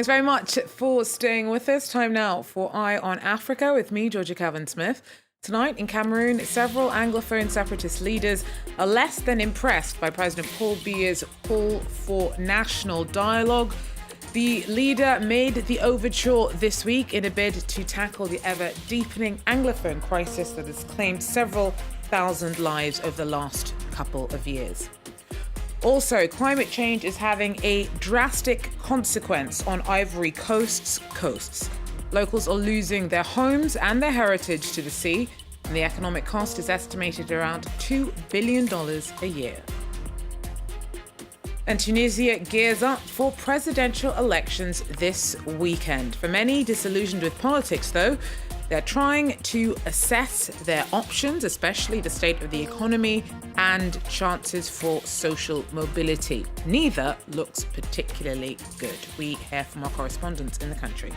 Thanks very much for staying with us. Time now for Eye on Africa with me, Georgia Cavan-Smith. Tonight in Cameroon, several Anglophone separatist leaders are less than impressed by President Paul Biya's call for national dialogue. The leader made the overture this week in a bid to tackle the ever-deepening Anglophone crisis that has claimed several thousand lives over the last couple of years. Also, climate change is having a drastic consequence on Ivory Coast's coasts. Locals are losing their homes and their heritage to the sea, and the economic cost is estimated around $2 billion a year. And Tunisia gears up for presidential elections this weekend. For many disillusioned with politics, though, they're trying to assess their options, especially the state of the economy and chances for social mobility. Neither looks particularly good. We hear from our correspondents in the country.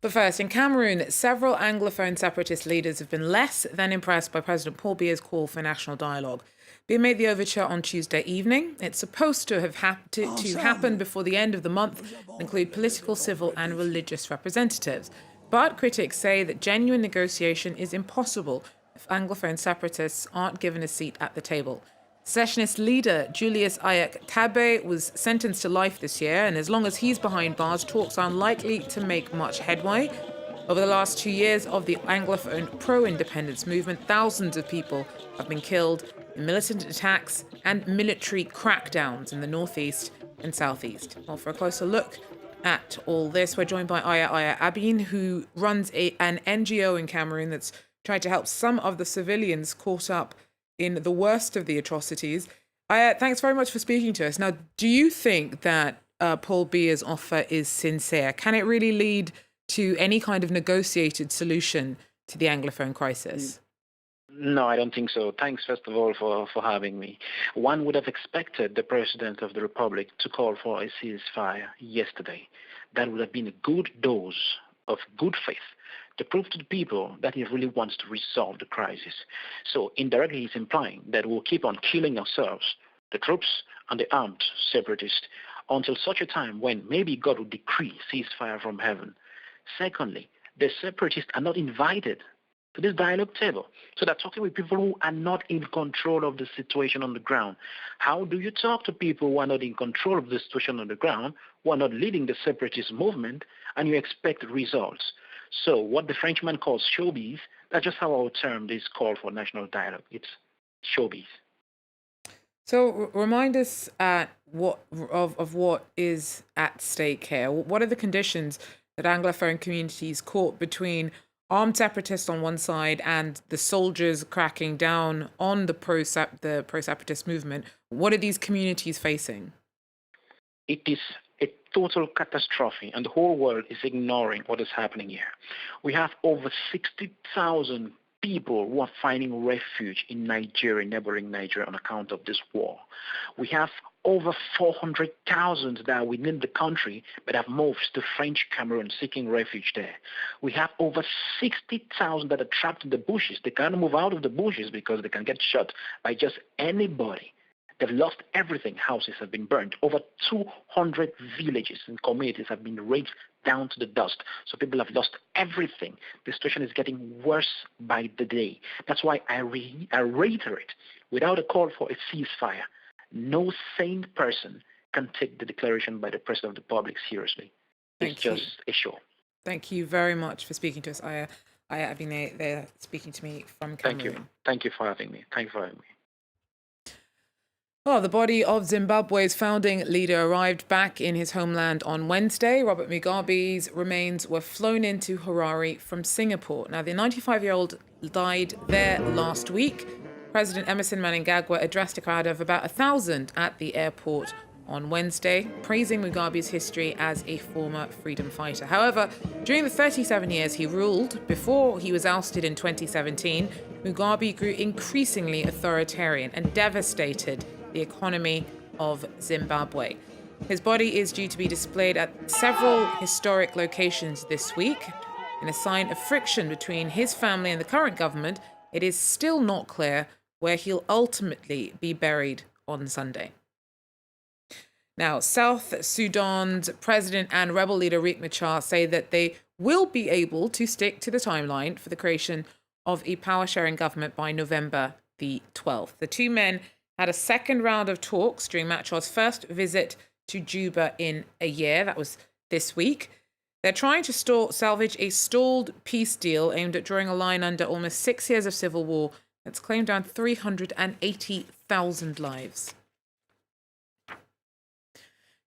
But first, in Cameroon, several Anglophone separatist leaders have been less than impressed by President Paul Biya's call for national dialogue. Biya made the overture on Tuesday evening. It's supposed to have happen before the end of the month and include political, civil and religious representatives. But critics say that genuine negotiation is impossible if Anglophone separatists aren't given a seat at the table. Secessionist leader Julius Ayak Tabe was sentenced to life this year, and as long as he's behind bars, talks are unlikely to make much headway. Over the last 2 years of the Anglophone pro-independence movement, thousands of people have been killed in militant attacks and military crackdowns in the northeast and southeast. Well, for a closer look at all this, we're joined by Aya Abin, who runs an NGO in Cameroon that's tried to help some of the civilians caught up in the worst of the atrocities. Aya, thanks very much for speaking to us. Now, do you think that Paul Biya's offer is sincere? Can it really lead to any kind of negotiated solution to the Anglophone crisis? No, I don't think so. Thanks, first of all, for having me. One would have expected the President of the Republic to call for a ceasefire yesterday. That would have been a good dose of good faith to prove to the people that he really wants to resolve the crisis. So indirectly, he's implying that we'll keep on killing ourselves, the troops and the armed separatists, until such a time when maybe God will decree ceasefire from heaven. Secondly, the separatists are not invited to this dialogue table. So they're talking with people who are not in control of the situation on the ground. How do you talk to people who are not in control of the situation on the ground, who are not leading the separatist movement, and you expect results? So what the Frenchman calls showbiz, that's just how I would term this call for national dialogue. It's showbiz. So remind us of what is at stake here. What are the conditions that Anglophone communities caught between armed separatists on one side and the soldiers cracking down on the pro-separatist movement? What are these communities facing? It is a total catastrophe, and the whole world is ignoring what is happening here. We have over 60,000 people who are finding refuge in Nigeria, neighboring Nigeria, on account of this war. We have over 400,000 that are within the country but have moved to French Cameroon seeking refuge there. We have over 60,000 that are trapped in the bushes. They can't move out of the bushes because they can get shot by just anybody. They've lost everything. Houses have been burned. Over 200 villages and communities have been razed down to the dust. So people have lost everything. The situation is getting worse by the day. That's why I reiterate, without a call for a ceasefire, no sane person can take the declaration by the President of the Republic seriously. It's just a show. Thank you very much for speaking to us, Aya. Aya Abine, they're speaking to me from Cameroon. Thank you. Thank you for having me. Thank you for having me. Well, the body of Zimbabwe's founding leader arrived back in his homeland on Wednesday. Robert Mugabe's remains were flown into Harare from Singapore. Now, the 95-year-old died there last week. President Emerson Mnangagwa addressed a crowd of about 1,000 at the airport on Wednesday, praising Mugabe's history as a former freedom fighter. However, during the 37 years he ruled, before he was ousted in 2017, Mugabe grew increasingly authoritarian and devastated the economy of Zimbabwe. His body is due to be displayed at several historic locations this week. In a sign of friction between his family and the current government, it is still not clear where he'll ultimately be buried on Sunday. Now, South Sudan's president and rebel leader Riek Machar say that they will be able to stick to the timeline for the creation of a power-sharing government by November the 12th. The two men had a second round of talks during Machar's first visit to Juba in a year. That was this week. They're trying to salvage a stalled peace deal aimed at drawing a line under almost 6 years of civil war that's claimed down 380,000 lives.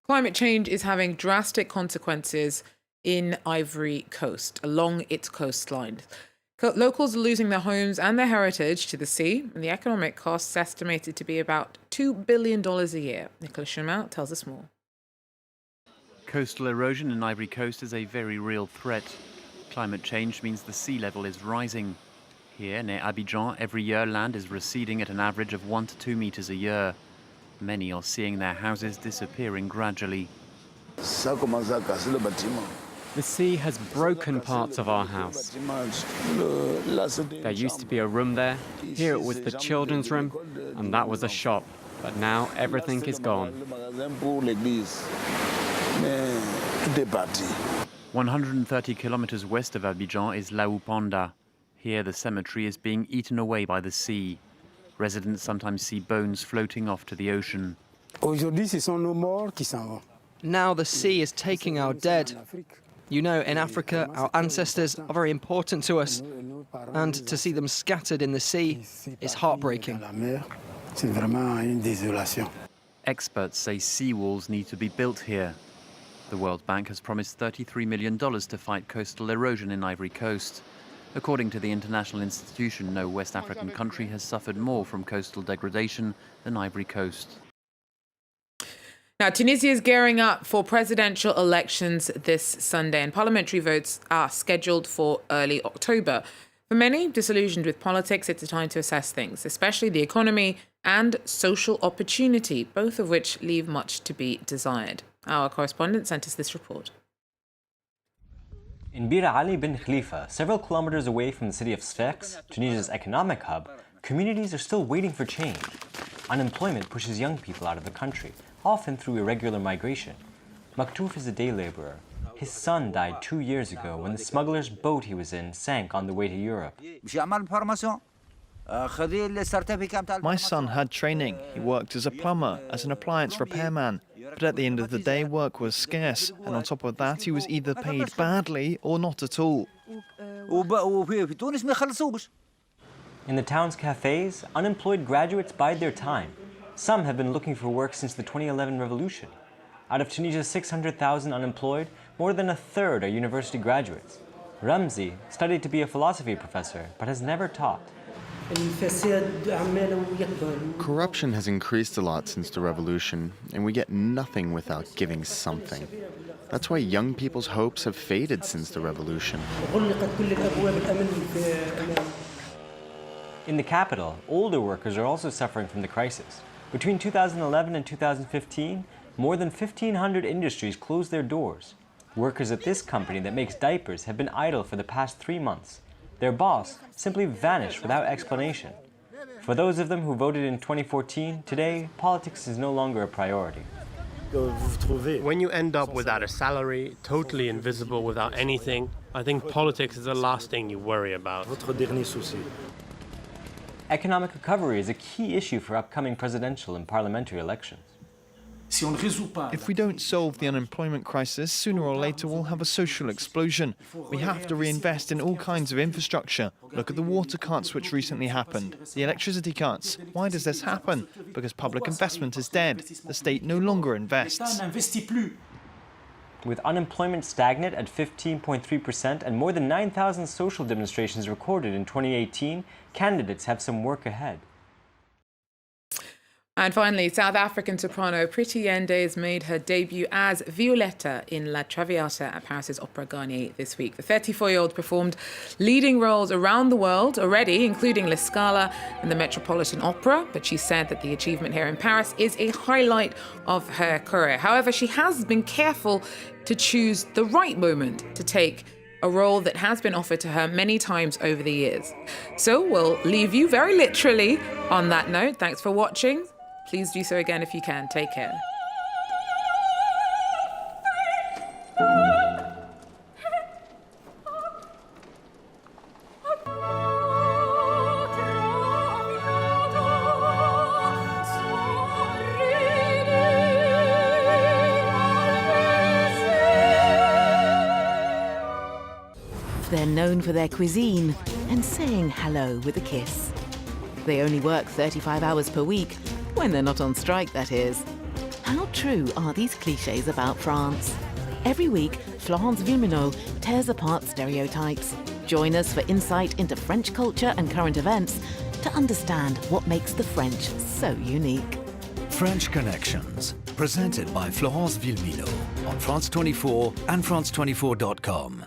Climate change is having drastic consequences in Ivory Coast, along its coastline. Locals are losing their homes and their heritage to the sea, and the economic costs estimated to be about $2 billion a year. Nicolas Chemin tells us more. Coastal erosion in Ivory Coast is a very real threat. Climate change means the sea level is rising. Here, near Abidjan, every year land is receding at an average of 1 to 2 meters a year. Many are seeing their houses disappearing gradually. The sea has broken parts of our house. There used to be a room there. Here it was the children's room, and that was a shop. But now everything is gone. 130 kilometers west of Abidjan is La Upanda. Here the cemetery is being eaten away by the sea. Residents sometimes see bones floating off to the ocean. Now the sea is taking our dead. You know, in Africa, our ancestors are very important to us, and to see them scattered in the sea is heartbreaking. Experts say seawalls need to be built here. The World Bank has promised $33 million to fight coastal erosion in Ivory Coast. According to the international institution, no West African country has suffered more from coastal degradation than Ivory Coast. Now, Tunisia is gearing up for presidential elections this Sunday, and parliamentary votes are scheduled for early October. For many disillusioned with politics, it's a time to assess things, especially the economy and social opportunity, both of which leave much to be desired. Our correspondent sent us this report. In Bir Ali bin Khalifa, several kilometers away from the city of Sfax, Tunisia's economic hub, communities are still waiting for change. Unemployment pushes young people out of the country, often through irregular migration. Maktouf is a day laborer. His son died 2 years ago when the smuggler's boat he was in sank on the way to Europe. My son had training. He worked as a plumber, as an appliance repairman. But at the end of the day, work was scarce. And on top of that, he was either paid badly or not at all. In the town's cafes, unemployed graduates bide their time. Some have been looking for work since the 2011 revolution. Out of Tunisia's 600,000 unemployed, more than a third are university graduates. Ramzi studied to be a philosophy professor, but has never taught. Corruption has increased a lot since the revolution, and we get nothing without giving something. That's why young people's hopes have faded since the revolution. In the capital, older workers are also suffering from the crisis. Between 2011 and 2015, more than 1,500 industries closed their doors. Workers at this company that makes diapers have been idle for the past 3 months. Their boss simply vanished without explanation. For those of them who voted in 2014, today, politics is no longer a priority. When you end up without a salary, totally invisible, without anything, I think politics is the last thing you worry about. Economic recovery is a key issue for upcoming presidential and parliamentary elections. If we don't solve the unemployment crisis, sooner or later we'll have a social explosion. We have to reinvest in all kinds of infrastructure. Look at the water cuts which recently happened, the electricity cuts. Why does this happen? Because public investment is dead. The state no longer invests. With unemployment stagnant at 15.3% and more than 9,000 social demonstrations recorded in 2018, candidates have some work ahead. And finally, South African soprano Priti Yende has made her debut as Violetta in La Traviata at Paris's Opera Garnier this week. The 34-year-old performed leading roles around the world already, including La Scala and the Metropolitan Opera, but she said that the achievement here in Paris is a highlight of her career. However, she has been careful to choose the right moment to take a role that has been offered to her many times over the years. So we'll leave you very literally on that note. Thanks for watching. Please do so again if you can. Take care. they're known for their cuisine and saying hello with a kiss. They only work 35 hours per week, when they're not on strike, that is. How true are these clichés about France? Every week, Florence Villeminot tears apart stereotypes. Join us for insight into French culture and current events to understand what makes the French so unique. French Connections, presented by Florence Villeminot on France 24 and France24.com.